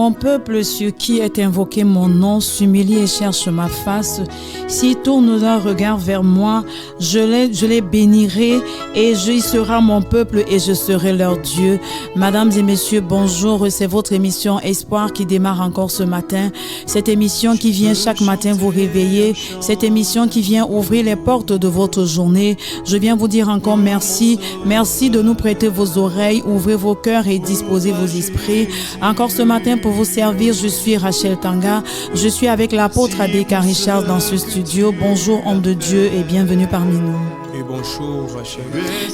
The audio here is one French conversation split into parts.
mon peuple sur qui est invoqué mon nom s'humilie et cherche ma face, s'il tourne leur regard vers moi, je les bénirai et il sera mon peuple et je serai leur Dieu. Mesdames et messieurs, bonjour, c'est votre émission Espoir qui démarre encore ce matin. Cette émission qui vient chaque matin vous réveiller, cette émission qui vient ouvrir les portes de votre journée. Je viens vous dire encore merci. Merci de nous prêter vos oreilles, ouvrez vos cœurs et disposez vos esprits. Encore ce matin pour vous servir, je suis Rachel Tanga. Je suis avec l'apôtre Adeka Richard dans ce studio. Bonjour homme de Dieu et bienvenue parmi nous. Et bonjour Rachel.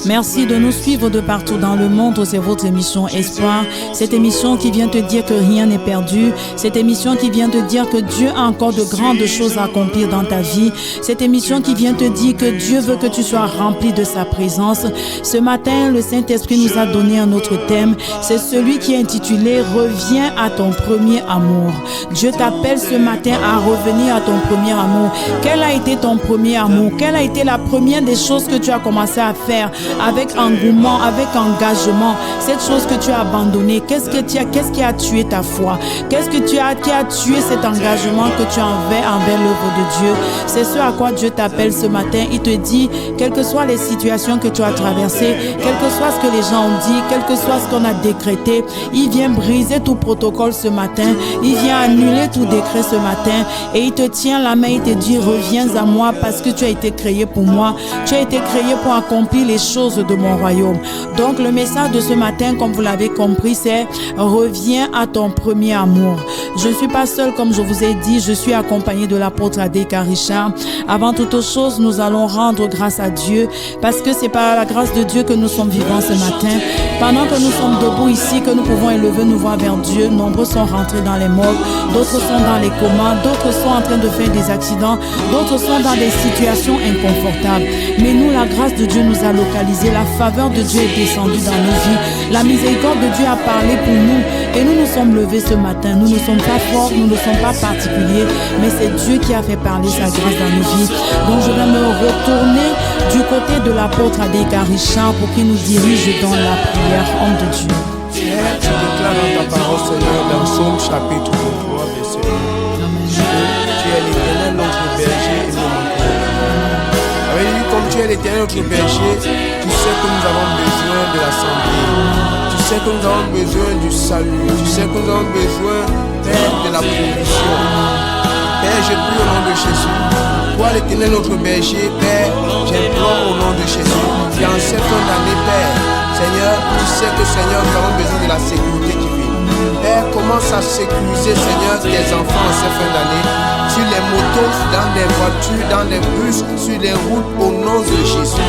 Merci de nous suivre de partout dans le monde. C'est votre émission Espoir. Cette émission qui vient te dire que rien n'est perdu. Cette émission qui vient te dire que Dieu a encore de grandes choses à accomplir dans ta vie. Cette émission qui vient te dire que Dieu veut que tu sois rempli de sa présence. Ce matin, le Saint-Esprit nous a donné un autre thème. C'est celui qui est intitulé « Reviens à ton premier amour ». Dieu t'appelle ce matin à revenir à ton premier amour. Quel a été ton premier amour? Quelle a été la première des choses que tu as commencé à faire avec engouement, avec engagement? Cette chose que tu as abandonnée, qu'est-ce qui a tué ta foi? Qu'est-ce qui a tué cet engagement que tu avais envers l'œuvre de Dieu? C'est ce à quoi Dieu t'appelle ce matin. Il te dit, quelles que soient les situations que tu as traversées, quel que soit ce que les gens ont dit, quel que soit ce qu'on a décrété, il vient briser tout protocole ce matin, il vient annuler tout décret ce matin et il te tient la main, il te dit, reviens à moi parce que tu as été créé pour moi, tu as été créé pour accomplir les choses de mon royaume. Donc le message de ce matin, comme vous l'avez compris, c'est reviens à ton premier amour. Je ne suis pas seule, comme je vous ai dit, je suis accompagnée de l'apôtre Adeka Richard. Avant toute chose, nous allons rendre grâce à Dieu parce que c'est par la grâce de Dieu que nous sommes vivants ce matin. Pendant que nous sommes debout ici, que nous pouvons élever nos voix vers Dieu, nombreux sont rentrés dans les morts, d'autres sont dans les comas, d'autres sont en train de faire des accidents, d'autres sont dans des situations inconfortables. Mais nous, la grâce de Dieu nous a localisés, la faveur de Dieu est descendue dans nos vies, la miséricorde de Dieu a parlé pour nous et nous nous sommes levés ce matin. Nous ne sommes pas forts, nous ne sommes pas particuliers, mais c'est Dieu qui a fait parler sa grâce dans nos vies. Donc je vais me retourner du côté de l'apôtre Adeka Richard pour qu'il nous dirige dans la prière, homme de Dieu. Tu déclares dans ta parole, Seigneur, dans Psaume chapitre 3, verset 1. Tu es l'Éternel, notre berger et nous manquons. Oui, comme tu es l'Éternel, notre berger, tu sais que nous avons besoin de la santé. Tu sais que nous avons besoin du salut. Tu sais que nous avons besoin, Père, de la provision. Père, je prie au nom de Jésus. Toi, l'Éternel, notre berger, Père, j'implore au nom de Jésus. Dans cette fin d'année, Père, Seigneur, tu sais que, Seigneur, nous avons besoin de la sécurité divine. Père, commence à sécuriser, Seigneur, tes enfants en cette fin d'année, sur les motos, dans les voitures, dans les bus, sur les routes, au nom de Jésus.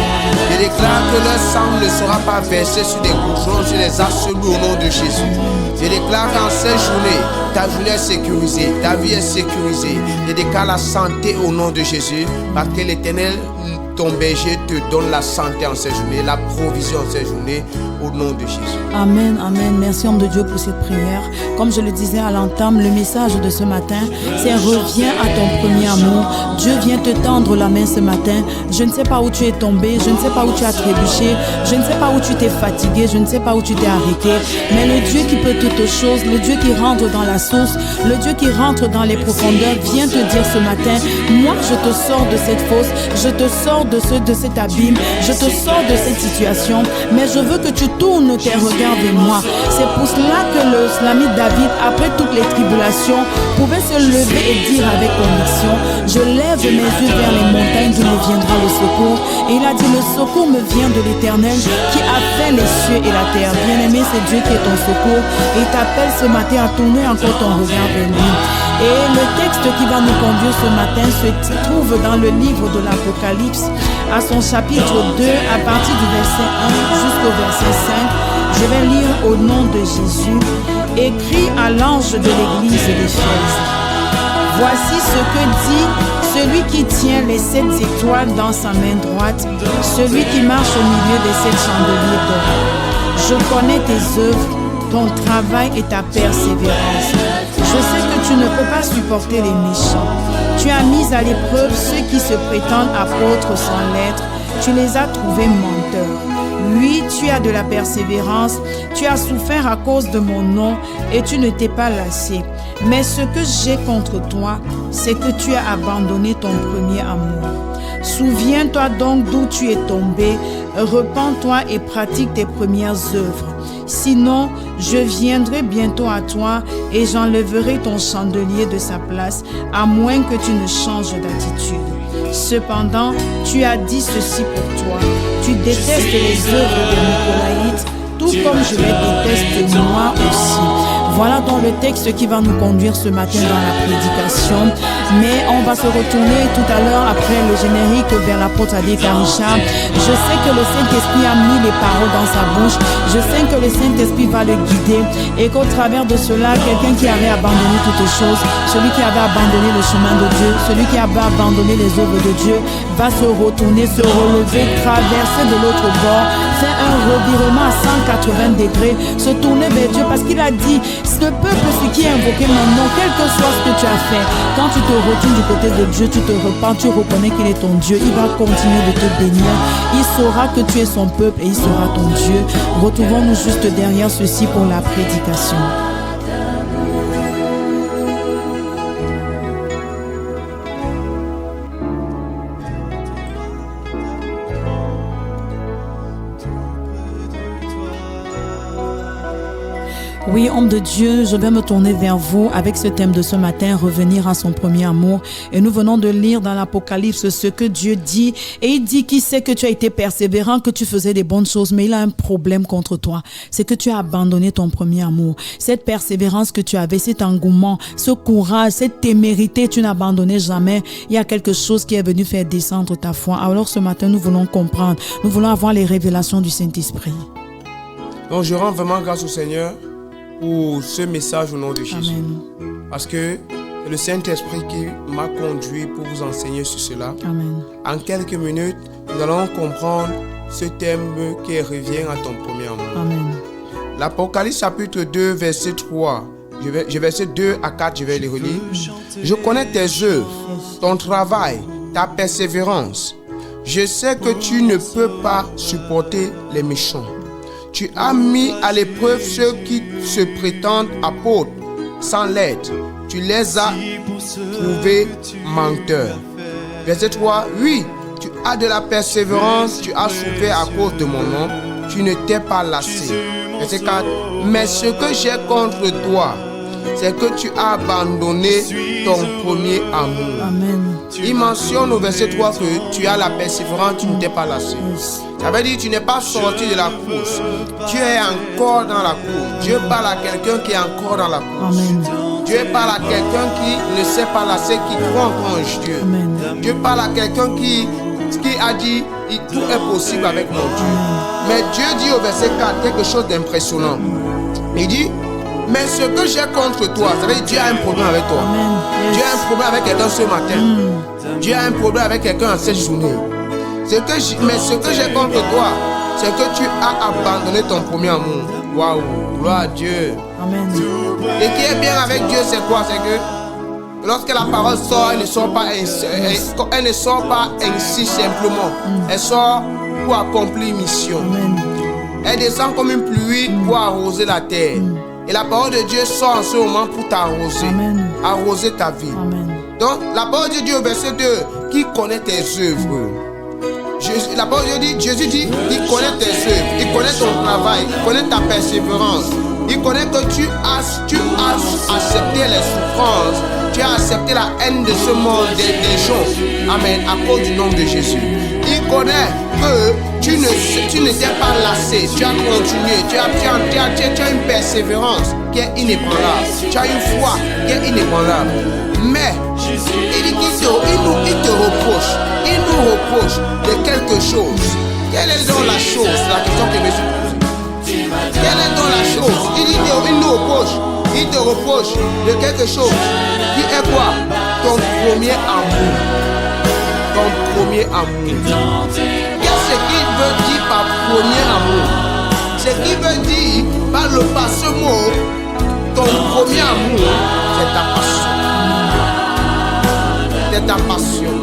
Je déclare que leur sang ne sera pas versé sur des goudrons, sur les absolus au nom de Jésus. Je déclare qu'en cette journée, ta journée est sécurisée, ta vie est sécurisée. Je déclare la santé au nom de Jésus, parce que l'Éternel, ton berger, te donne la santé en cette journée, la provision en cette journée, au nom de Jésus. Amen, amen. Merci homme de Dieu pour cette prière. Comme je le disais à l'entame, le message de ce matin, c'est reviens à ton premier amour. Dieu vient te tendre la main ce matin. Je ne sais pas où tu es tombé, je ne sais pas où tu as trébuché, je ne sais pas où tu t'es fatigué, je ne sais pas où tu t'es arrêté, mais le Dieu qui peut toutes choses, le Dieu qui rentre dans la source, le Dieu qui rentre dans les profondeurs, vient te dire ce matin, moi je te sors de cette fosse, je te sors de cet abîme, je te sors de cette situation, mais je veux que tu tournes tes regards vers moi. C'est pour cela que l'ami David, après toutes les tribulations, pouvait se lever et dire avec conviction, je lève mes yeux vers les montagnes d'où me viendra le secours. Et il a dit, le secours me vient de l'Éternel qui a fait les cieux et la terre. Bien-aimé, c'est Dieu qui est ton secours et il t'appelle ce matin à tourner encore ton regard vers lui. Et le texte qui va nous conduire ce matin se trouve dans le livre de l'Apocalypse, à son chapitre 2, à partir du verset 1 jusqu'au verset 5. Je vais lire au nom de Jésus. Écrit à l'ange de l'église d'Éphèse. Voici ce que dit celui qui tient les 7 étoiles dans sa main droite, celui qui marche au milieu des 7 chandeliers d'or. Je connais tes œuvres, ton travail et ta persévérance. Je sais que tu ne peux pas supporter les méchants. Tu as mis à l'épreuve ceux qui se prétendent apôtres sans l'être. tu les as trouvés menteurs. Oui, tu as de la persévérance, tu as souffert à cause de mon nom et tu ne t'es pas lassé. Mais ce que j'ai contre toi, c'est que tu as abandonné ton premier amour. Souviens-toi donc d'où tu es tombé, repens-toi et pratique tes premières œuvres. Sinon, je viendrai bientôt à toi et j'enlèverai ton chandelier de sa place, à moins que tu ne changes d'attitude. Cependant, tu as dit ceci pour toi. Tu détestes les œuvres des Nicolaïtes, tout comme je les déteste moi aussi. Voilà donc le texte qui va nous conduire ce matin dans la prédication. Mais on va se retourner tout à l'heure après le générique vers l'apôtre Adi Karisha. Je sais que le Saint-Esprit a mis les paroles dans sa bouche. Je sais que le Saint-Esprit va le guider et qu'au travers de cela, quelqu'un qui avait abandonné toutes choses, celui qui avait abandonné le chemin de Dieu, celui qui avait abandonné les œuvres de Dieu, va se retourner, se relever, traverser de l'autre bord, faire un revirement à 180 degrés, se tourner vers Dieu parce qu'il a dit, ce peuple, ce qui a invoqué mon nom, quel que soit ce que tu as fait, quand tu te retournes du côté de Dieu, tu te repens, tu reconnais qu'il est ton Dieu, il va continuer de te bénir, il saura que tu es son peuple et il sera ton Dieu. Retrouvons-nous juste derrière ceci pour la prédication. Oui, homme de Dieu, je vais me tourner vers vous avec ce thème de ce matin, revenir à son premier amour. Et nous venons de lire dans l'Apocalypse ce que Dieu dit. Et il dit qu'il sait que tu as été persévérant, que tu faisais des bonnes choses, mais il a un problème contre toi. C'est que tu as abandonné ton premier amour. Cette persévérance que tu avais, cet engouement, ce courage, cette témérité, tu n'abandonnais jamais. Il y a quelque chose qui est venu faire descendre ta foi. Alors ce matin, nous voulons comprendre. Nous voulons avoir les révélations du Saint-Esprit. Donc je rends vraiment grâce au Seigneur pour ce message au nom de Jésus. Amen. Parce que c'est le Saint-Esprit qui m'a conduit pour vous enseigner sur cela. Amen. En quelques minutes, nous allons comprendre ce thème qui revient à ton premier amour. Amen. L'Apocalypse chapitre 2, verset 3. Verset 2 à 4, je vais les relire. Je connais tes œuvres, ton travail, ta persévérance. Je sais que tu ne peux pas supporter les méchants. Tu as mis à l'épreuve ceux qui se prétendent apôtres sans l'être. Tu les as trouvés menteurs. Verset 3. Oui, tu as de la persévérance, tu as souffert à cause de mon nom, tu ne t'es pas lassé. Verset 4. Mais ce que j'ai contre toi, c'est que tu as abandonné ton premier amour. Amen. Il mentionne au verset 3 que tu as la persévérance, tu ne t'es pas lassé. Ça veut dire que tu n'es pas sorti de la course. Tu es encore dans la course. Dieu parle à quelqu'un qui est encore dans la course. Amen. Dieu parle à quelqu'un qui ne s'est pas lassé, qui croit en Dieu. Amen. Dieu parle à quelqu'un qui a dit tout est possible avec mon Dieu. Mais Dieu dit au verset 4 quelque chose d'impressionnant. Il dit, mais ce que j'ai contre toi, ça veut dire que Dieu a un problème avec toi. Amen. Dieu a un problème avec quelqu'un ce matin. Dieu a un problème avec quelqu'un en cette journée. Mais ce que j'ai contre toi, c'est que tu as abandonné ton premier amour. Waouh, gloire à Dieu. Amen. Et qui est bien avec Dieu, c'est quoi? C'est que lorsque la parole sort, elle ne sort pas ainsi simplement. Elle sort pour accomplir une mission. Amen. Elle descend comme une pluie pour arroser la terre. Et la parole de Dieu sort en ce moment pour t'arroser. Amen. Arroser ta vie. Amen. Donc, la parole de Dieu au verset 2, qui connaît tes œuvres? La parole de Dieu dit, Jésus dit, il connaît tes œuvres, il connaît ton travail, il connaît ta persévérance. Il connaît que tu as accepté les souffrances, tu as accepté la haine de ce monde, des gens. Amen, à cause du nom de Jésus. Il connaît que tu ne t'es pas lassé, tu as continué, tu as une persévérance qui est inébranlable, tu as une foi qui est inébranlable. Mais il nous reproche de quelque chose. Quelle est donc la chose? La question que je me suis posée. Quelle est donc la chose? Il te reproche de quelque chose. Qui est quoi? Ton premier amour. Ton premier amour. Qu'est-ce qu'il veut dire par premier amour? Ce qu'il veut dire par ce mot, ton premier amour, c'est ta passion. C'est ta passion.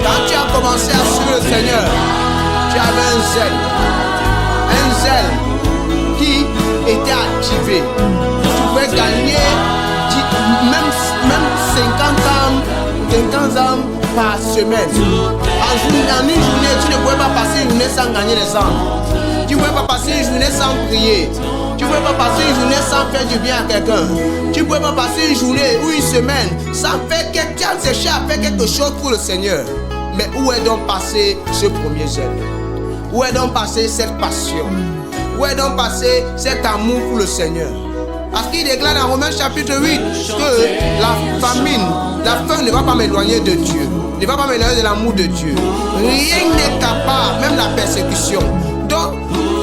Quand tu as commencé à suivre le Seigneur, tu avais un zèle qui était activé. Tu pouvais gagner même 50 âmes par semaine. En une journée, tu ne pouvais pas passer une journée sans gagner les âmes. Tu ne pouvais pas passer une journée sans prier. Tu ne pouvais pas passer une journée sans faire du bien à quelqu'un. Tu ne pouvais pas passer une journée ou une semaine sans faire chercher à faire quelque chose pour le Seigneur. Mais où est donc passé ce premier zèle? Où est donc passé cette passion? Où est donc passé cet amour pour le Seigneur? Parce qu'il déclare dans Romains chapitre 8 que la faim ne va pas m'éloigner de Dieu, ne va pas m'éloigner de l'amour de Dieu. Rien n'est capable, même la persécution. Donc,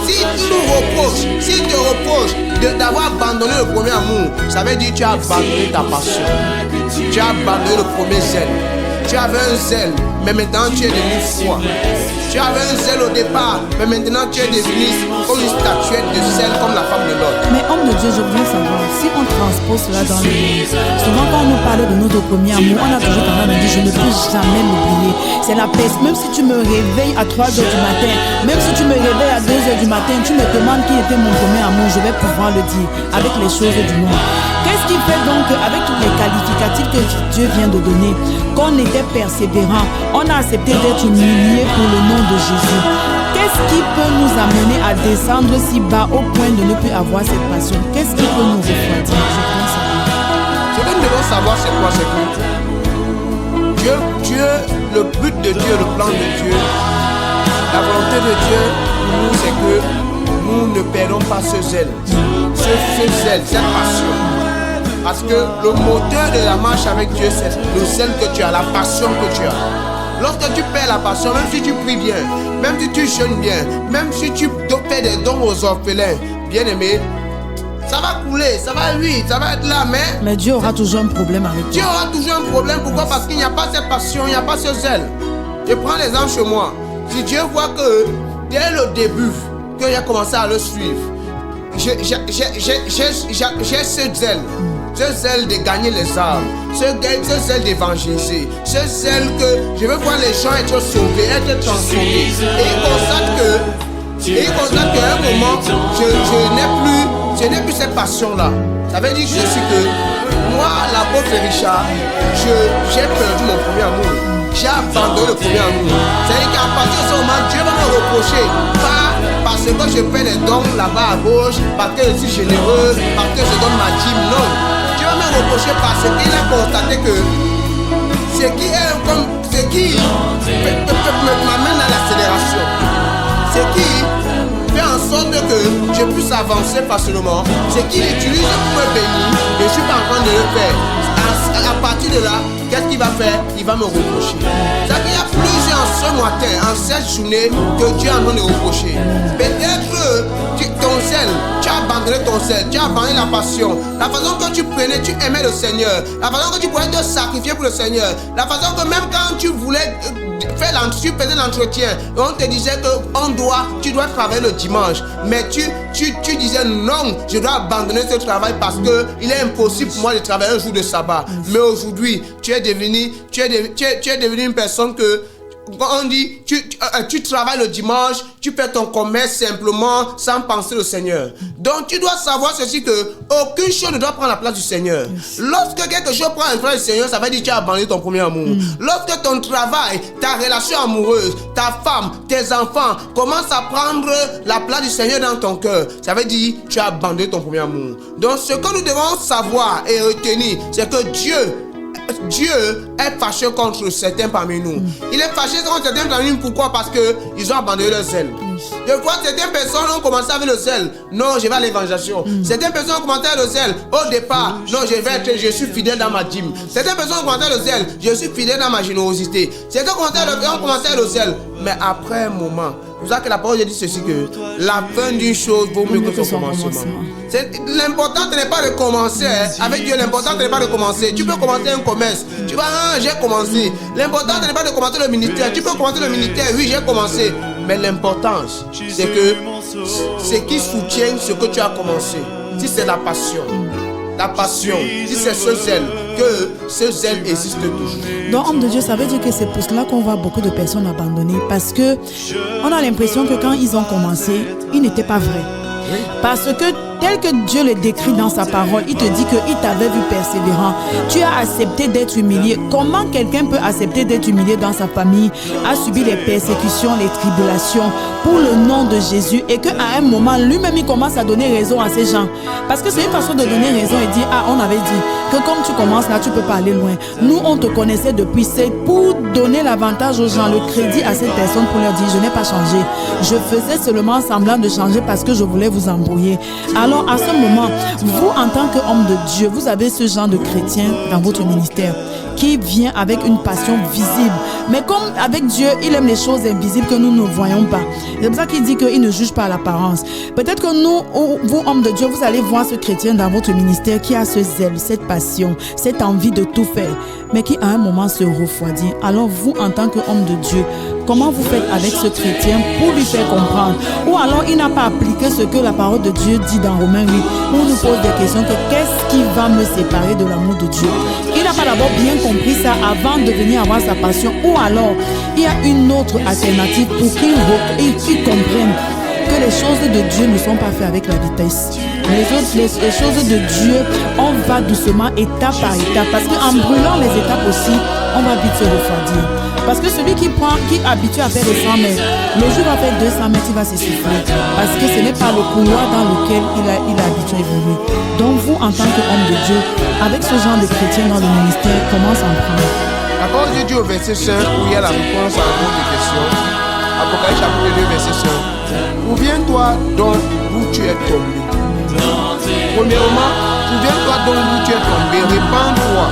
si tu te reproches d'avoir abandonné le premier amour, ça veut dire que tu as abandonné ta passion. Tu as abandonné le premier zèle. Tu avais un zèle, mais maintenant tu es devenu froid. Tu avais un zèle au départ, mais maintenant tu es devenu comme une statuette de sel, comme la femme de Lot. Mais homme de Dieu, je voudrais savoir, si on transpose cela dans le monde, souvent quand on nous parle de notre premier amour, on a toujours tendance à dire je ne peux jamais l'oublier. C'est la peste. Même si tu me réveilles à 3h du matin, même si tu me réveilles à 2h du matin, tu me demandes qui était mon premier amour, je vais pouvoir le dire avec les choses du monde. Qu'est-ce qui fait donc avec tous les qualificatifs que Dieu vient de donner, qu'on était persévérant, on a accepté d'être humilié pour le nom de Jésus? Qu'est-ce qui peut nous amener à descendre si bas au point de ne plus avoir cette passion? Qu'est-ce qui peut nous refroidir? Ce que nous devons savoir, c'est quoi? C'est que Dieu, le but de Dieu, le plan de Dieu, la volonté de Dieu pour nous, c'est que nous ne perdons pas ce zèle, cette passion. Parce que le moteur de la marche avec Dieu, c'est le zèle que tu as, la passion que tu as. Lorsque tu perds la passion, même si tu pries bien, même si tu jeûnes bien, même si tu fais des dons aux orphelins, bien aimé, ça va couler, ça va vite, ça va être là, mais Dieu aura toujours un problème avec toi. Dieu aura toujours un problème. Pourquoi? Parce qu'il n'y a pas cette passion, il n'y a pas ce zèle. Je prends l'exemple chez moi. Si Dieu voit que dès le début, que j'ai commencé à le suivre, j'ai ce zèle de gagner les âmes, ce zèle d'évangéliser, ce zèle que je veux voir les gens être sauvés, être transformés. Et il constate qu'à un moment, je n'ai plus cette passion-là. Ça veut dire que moi, l'apôtre Richard, j'ai perdu mon premier amour. J'ai abandonné le premier amour. C'est-à-dire qu'à partir de ce moment, Dieu va me reprocher. Pas parce que je fais des dons là-bas à gauche, parce que je suis généreux, parce que je donne ma dîme. Non. Dieu va me reprocher parce qu'il a constaté que ce qui m'amène à l'accélération, ce qui fait en sorte que je puisse avancer facilement, c'est qu'il utilise pour me bénir, et je ne suis pas en train de le faire. À partir de là, qu'est-ce qu'il va faire? Il va me reprocher. C'est-à-dire qu'il y a plusieurs ce matin, en cette journée, que Dieu est en train de reprocher. Peut-être que ton zèle, tu as abandonné ton zèle, tu as abandonné la passion. La façon que tu prenais, tu aimais le Seigneur. La façon que tu pouvais te sacrifier pour le Seigneur. La façon que même quand tu voulais tu faisais l'entretien, on te disait que tu dois travailler le dimanche. Mais tu disais non, je dois abandonner ce travail parce que il est impossible pour moi de travailler un jour de sabbat. Mais aujourd'hui, tu es devenu une personne que on dit, tu travailles le dimanche, tu fais ton commerce simplement sans penser au Seigneur. Donc tu dois savoir ceci, que aucune chose ne doit prendre la place du Seigneur. Lorsque quelque chose prend la place du Seigneur, ça veut dire que tu as abandonné ton premier amour. Lorsque ton travail, ta relation amoureuse, ta femme, tes enfants commencent à prendre la place du Seigneur dans ton cœur, ça veut dire que tu as abandonné ton premier amour. Donc ce que nous devons savoir et retenir, c'est que Dieu est fâché contre certains parmi nous. Il est fâché contre certains parmi nous. Pourquoi? Parce qu'ils ont abandonné leur zèle. Je vois certaines personnes ont commencé avec le zèle. Non, je vais à l'évangélisation. Certaines personnes ont commencé avec le zèle. Au départ, non, je suis fidèle dans ma dîme. Certaines personnes ont commencé avec le zèle. Je suis fidèle dans ma générosité. Certains ont commencé avec le zèle. Mais après un moment, c'est pour ça que la parole dit ceci, que la fin d'une chose vaut mieux que son commencement. L'important n'est pas de commencer. Avec Dieu, l'important n'est pas de commencer. Tu peux commencer un commerce. Tu vas, j'ai commencé. L'important n'est pas de commencer le ministère. Tu peux commencer le ministère. Oui, j'ai commencé. Mais l'importance, c'est que ce qui soutient ce que tu as commencé, si c'est la passion, ta passion, si c'est ce zèle, que ce zèle existe toujours. Donc, homme de Dieu, ça veut dire que c'est pour cela qu'on voit beaucoup de personnes abandonner. Parce que on a l'impression que quand ils ont commencé, ils n'étaient pas vrais. Oui. Parce que tel que Dieu le décrit dans sa parole, il te dit qu'il t'avait vu persévérant. Tu as accepté d'être humilié. Comment quelqu'un peut accepter d'être humilié dans sa famille, a subi les persécutions, les tribulations pour le nom de Jésus et qu'à un moment, lui-même, il commence à donner raison à ces gens. Parce que c'est une façon de donner raison et dire, ah, on avait dit que comme tu commences là, tu ne peux pas aller loin. Nous, on te connaissait depuis. C'est pour donner l'avantage aux gens, le crédit à cette personne pour leur dire, je n'ai pas changé. Je faisais seulement semblant de changer parce que je voulais vous embrouiller. Alors, à ce moment, vous, en tant qu'homme de Dieu, vous avez ce genre de chrétien dans votre ministère qui vient avec une passion visible. Mais comme avec Dieu, il aime les choses invisibles que nous ne voyons pas. C'est pour ça qu'il dit qu'il ne juge pas à l'apparence. Peut-être que nous, vous, hommes de Dieu, vous allez voir ce chrétien dans votre ministère qui a ce zèle, cette passion, cette envie de tout faire, mais qui à un moment se refroidit. Alors vous, en tant qu'homme de Dieu, comment vous faites avec ce chrétien pour lui faire comprendre? Ou alors il n'a pas appliqué ce que la parole de Dieu dit dans Romains 8, où on nous pose des questions que qu'est-ce qui va me séparer de l'amour de Dieu? Il n'a pas d'abord bien compris ça avant de venir avoir sa passion. Ou alors il y a une autre alternative pour qu'il comprenne que les choses de Dieu ne sont pas faites avec la vitesse. Les choses de Dieu, on va doucement, étape par étape. Parce qu'en brûlant les étapes aussi, on va vite se refroidir. Parce que celui qui est habitué à faire les 100 mètres, le jour va faire 200 mètres, il va s'essouffler. Parce que ce n'est pas le couloir dans lequel il est habitué à évoluer. Donc vous, en tant qu'homme de Dieu, avec ce genre de chrétien dans le ministère, comment s'en prendre? La parole de Dieu au verset 5, où il y a la réponse à votre question. Apocalypse chapitre 2, verset 5. Souviens-toi donc où tu es tombé. Premièrement, souviens-toi donc où tu es tombé. Répands-toi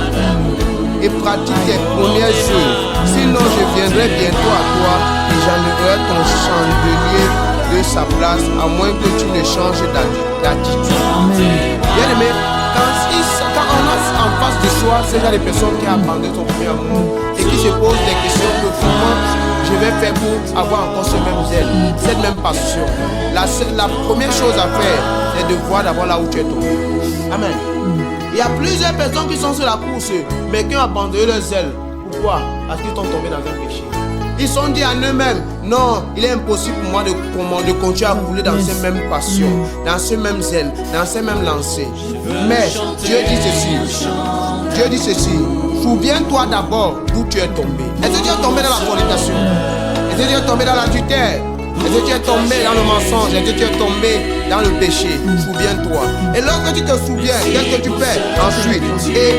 et pratique tes premières œuvres. Sinon, je viendrai bientôt à toi et j'enlèverai ton chandelier de sa place, à moins que tu ne changes d'attitude. Bien aimé, quand on a en face de soi ces gens de personnes qui abandonnent son premier amour et qui se posent des questions que comment je vais faire pour avoir encore ce même zèle, cette même passion. La première chose à faire, c'est de voir d'abord là où tu es tombé. Amen. Il y a plusieurs personnes qui sont sur la course, mais qui ont abandonné leur zèle. Pourquoi? Parce qu'ils sont tombés dans un péché. Ils se sont dit à eux-mêmes, non, il est impossible pour moi de continuer à rouler dans ces mêmes passions, dans ce même zèle, dans ces mêmes lancers. Mais Dieu dit ceci, souviens-toi d'abord d'où tu es tombé. Est-ce que tu es tombé dans la fornication? Est-ce que tu es tombé dans l'adultère? Est-ce que tu es tombé dans le mensonge? Est-ce que tu es tombé dans le péché? Souviens-toi. Et lorsque tu te souviens, qu'est-ce que tu fais ensuite? Et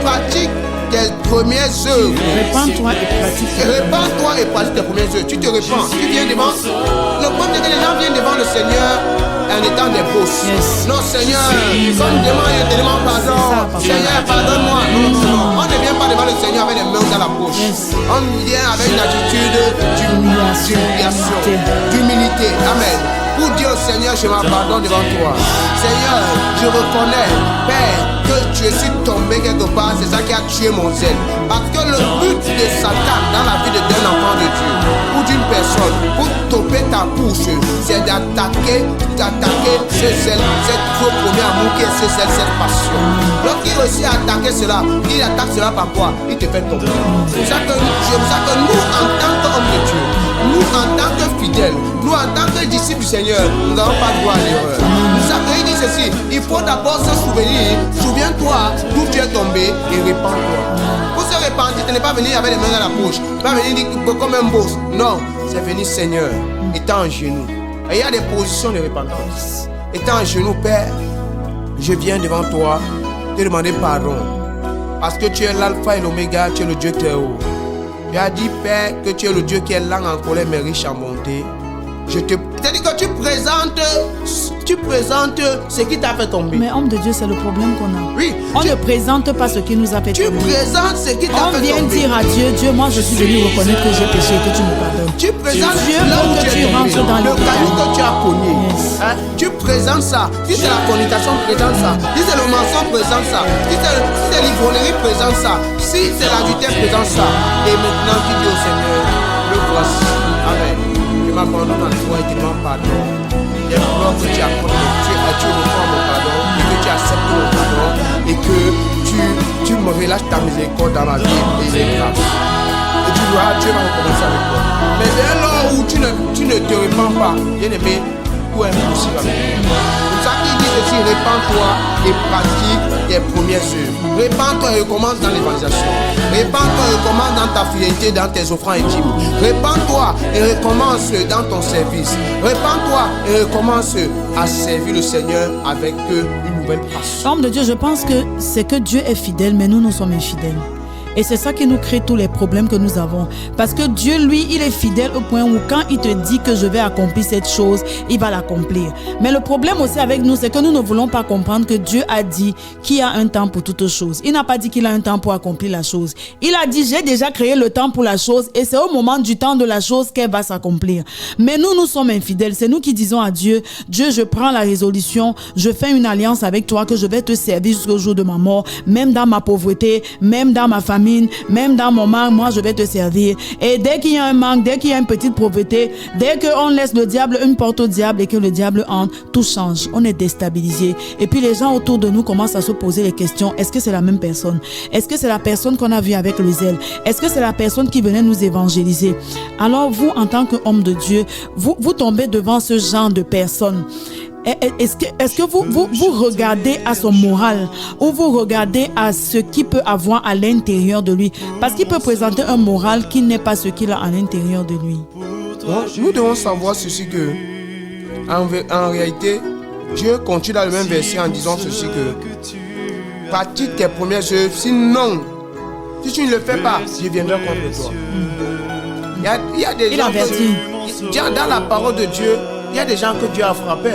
pratique tes premières œuvres. Répands-toi et pratique. Répands-toi et pratique tes premières œuvres. Tu te répands. Tu viens devant. Le problème c'est que les gens viennent devant le Seigneur en étant des bosses. Yes. Non, Seigneur, comme je te demande pardon. Seigneur, pardonne-moi. Non. On ne vient pas devant le Seigneur avec les mains dans la poche. Yes. On vient avec une attitude d'humilité. Amen. Pour dire au Seigneur, je m'abandonne devant toi. Seigneur, je reconnais, Père, que je suis tombé quelque part. C'est ça qui a tué mon zèle. Parce que le but de Satan dans la vie d'un enfant de Dieu ou d'une personne, pour topper ta bouche, c'est d'attaquer ce zèle, cette trop premier amour qui est ce zèle, cette passion. Lorsqu'il réussit à attaquer cela, il attaque cela par quoi? Il te fait tomber. C'est pour ça que nous, en tant qu'hommes de Dieu, nous, en tant que fidèles, nous, en tant que disciples du Seigneur, nous n'avons pas droit à l'erreur. Nous savons, il dit ceci, il faut d'abord se souvenir, souviens-toi d'où tu es tombé et répands-toi. Pour se repentir, tu n'es pas venu avec les mains dans la poche, pas venir dire comme un boss. Non, c'est venir Seigneur, étant en genoux. Et il y a des positions de repentance. Étant en genoux, Père, je viens devant toi te demander pardon. Parce que tu es l'alpha et l'oméga, tu es le Dieu très haut. Tu as dit, Père, que tu es le Dieu qui est lent en colère mais riche en bonté. C'est-à-dire que tu présentes ce qui t'a fait tomber. Mais homme de Dieu, c'est le problème qu'on a. Oui. On ne présente pas ce qui nous a fait tomber. Tu présentes ce qui t'a fait tomber. On vient dire à Dieu, Dieu, moi je suis venu reconnaître que j'ai péché et que tu me pardonnes. Tu présentes Dieu là où que tu es rentres tombé, dans le caillou que tu as cogné. Yes. Hein? Tu présentes ça. Si c'est la fornication, présente ça. Si c'est le mensonge, présente ça. Si c'est l'ivrognerie, présente ça. Si c'est l'adultère, présente ça. Et maintenant, tu dis au Seigneur, le voici. Amen. Je m'abandonne à toi et te demande pardon. Les fleurs que tu as commises, tu reprends mon pardon et que tu as acceptes mon pardon et que tu me relâches ta miséricorde dans ma vie et les grâces. Et tu vois, Dieu va recommencer avec toi. Mais dès lors où tu ne te répands pas, bien aimé, tout est impossible avec toi. C'est ça qui dit ceci, répands-toi et pratique tes premières œuvres. Répands-toi et recommence dans l'évangélisation. Répands-toi et recommence dans ta fidélité, dans tes offrandes intimes. Répands-toi et recommence dans ton service. Répands-toi et recommence à servir le Seigneur avec une nouvelle passion. Homme de Dieu, je pense que c'est que Dieu est fidèle, mais nous sommes infidèles. Et c'est ça qui nous crée tous les problèmes que nous avons. Parce que Dieu, lui, il est fidèle au point où quand il te dit que je vais accomplir cette chose, il va l'accomplir. Mais le problème aussi avec nous, c'est que nous ne voulons pas comprendre que Dieu a dit qu'il y a un temps pour toute chose. Il n'a pas dit qu'il a un temps pour accomplir la chose. Il a dit, j'ai déjà créé le temps pour la chose et c'est au moment du temps de la chose qu'elle va s'accomplir. Mais nous sommes infidèles. C'est nous qui disons à Dieu, Dieu, je prends la résolution, je fais une alliance avec toi que je vais te servir jusqu'au jour de ma mort, même dans ma pauvreté, même dans ma famille, même dans mon manque, moi je vais te servir. Et dès qu'il y a un manque, dès qu'il y a une petite pauvreté, dès qu'on laisse le diable une porte au diable et que le diable entre, tout change. On est déstabilisé. Et puis les gens autour de nous commencent à se poser les questions. Est-ce que c'est la même personne? Est-ce que c'est la personne qu'on a vue avec le zèle? Est-ce que c'est la personne qui venait nous évangéliser? Alors vous, en tant qu'homme de Dieu, vous tombez devant ce genre de personnes. Est-ce que vous regardez à son moral ou vous regardez à ce qu'il peut avoir à l'intérieur de lui? Parce qu'il peut présenter un moral qui n'est pas ce qu'il a à l'intérieur de lui. Donc, nous devons savoir ceci que, en réalité, Dieu continue dans le même verset en disant ceci que pratique tes premières œuvres, sinon, si tu ne le fais pas, je viendrai contre toi. Il y a des gens que, dans la parole de Dieu, il y a des gens que Dieu a frappés.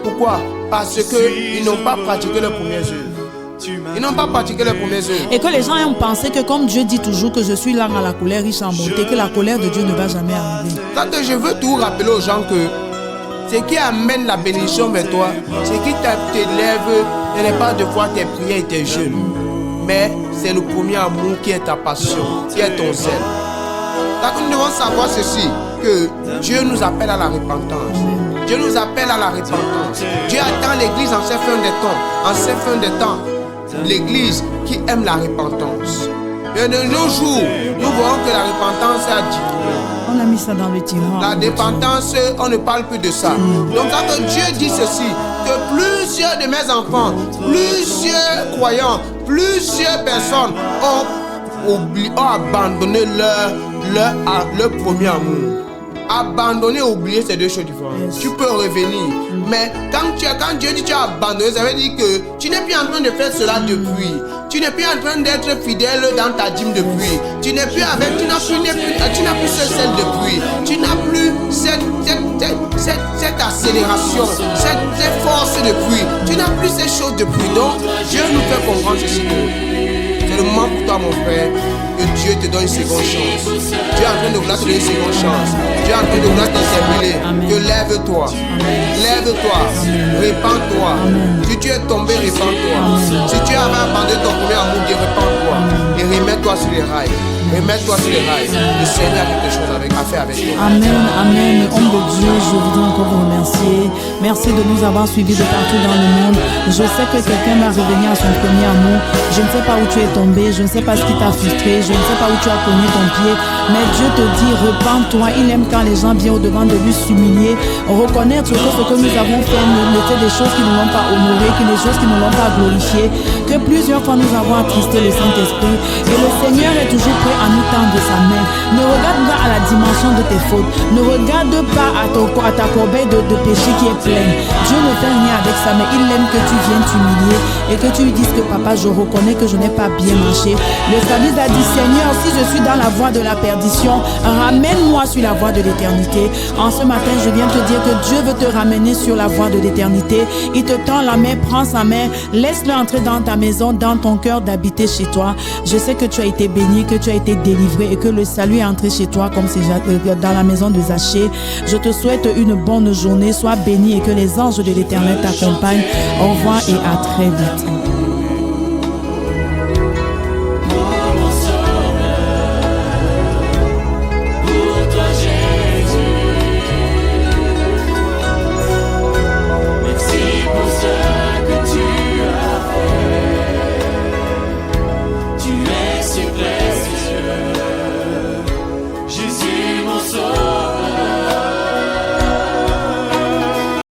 Pourquoi? Parce qu'ils n'ont pas pratiqué leurs premières œuvres. Ils n'ont pas pratiqué leurs premières œuvres. Et que les gens ont pensé que comme Dieu dit toujours que je suis là à la colère riche en bonté, que la colère de Dieu ne va jamais arriver. Quand je veux tout rappeler aux gens que ce qui amène la bénédiction vers toi, ce qui t'élève, ce n'est pas de voir tes prières et tes jeûnes, mais c'est le premier amour qui est ta passion, qui est ton zèle. Donc nous devons savoir ceci, que Dieu nous appelle à la repentance. Dieu nous appelle à la repentance. Dieu attend l'église en ces fins des temps. En ces fins des temps, l'église qui aime la repentance. Et de nos jours, nous voyons que la repentance a diminué. On a mis ça dans le tiroir. La dépendance, on ne parle plus de ça. Donc quand Dieu dit ceci, que plusieurs de mes enfants, plusieurs croyants, plusieurs personnes ont abandonné leur premier amour. Abandonner, oublier, c'est deux choses différentes. Yes. Tu peux revenir, mais quand Dieu dit que tu as abandonné, ça veut dire que tu n'es plus en train de faire cela depuis. Tu n'es plus en train d'être fidèle dans ta dîme depuis. Tu n'as plus ce zèle depuis. Tu n'as plus cette accélération, cette force depuis. Tu n'as plus ces choses depuis. Donc Dieu nous fait comprendre ceci. C'est le moment pour toi, mon frère, que Dieu te donne une seconde chance. Dieu est en train de vouloir te donner une seconde chance. Dieu est en train de vouloir t'interpeller. Que lève-toi. Lève-toi. Répands-toi. Si tu es tombé, répands-toi. Si tu avais abandonné ton premier amour, répands-toi. Et remets-toi sur les rails. Remets-toi sur les rails. Le Seigneur a quelque chose à faire avec toi. Amen, amen. Homme de Dieu, je voudrais encore vous remercier. Merci de nous avoir suivis de partout dans le monde. Je sais que quelqu'un va revenir à son premier amour. Je ne sais pas où tu es tombé. Je ne sais pas ce qui t'a frustré. Je ne sais pas où tu as cogné ton pied. Mais Dieu te dit, repens-toi. Il aime quand les gens viennent au-devant de lui s'humilier. Reconnaître que ce que nous avons fait n'était des choses qui ne l'ont pas honoré, que des choses qui ne l'ont pas glorifié. Que plusieurs fois nous avons attristé le Saint-Esprit. Et le Seigneur est toujours prêt à nous tendre sa main. Ne regarde pas à la dimension de tes fautes. Ne regarde pas à ta corbeille de péché qui est pleine. Dieu ne fait rien avec ça, mais il aime que tu viennes t'humilier et que tu lui dises que papa, je reconnais que je n'ai pas bien marché. Le psalmiste a dit, Seigneur, si je suis dans la voie de la perdition, ramène-moi sur la voie de l'éternité. En ce matin, je viens te dire que Dieu veut te ramener sur la voie de l'éternité. Il te tend la main, prends sa main, laisse-le entrer dans ta maison, dans ton cœur, d'habiter chez toi. Je sais que tu as été béni, que tu as été délivré et que le salut est entré chez toi comme c'est dans la maison de Zachée. Je te souhaite une bonne journée, sois béni et que les anges de l'Éternel t'accompagnent. Au revoir et à très vite.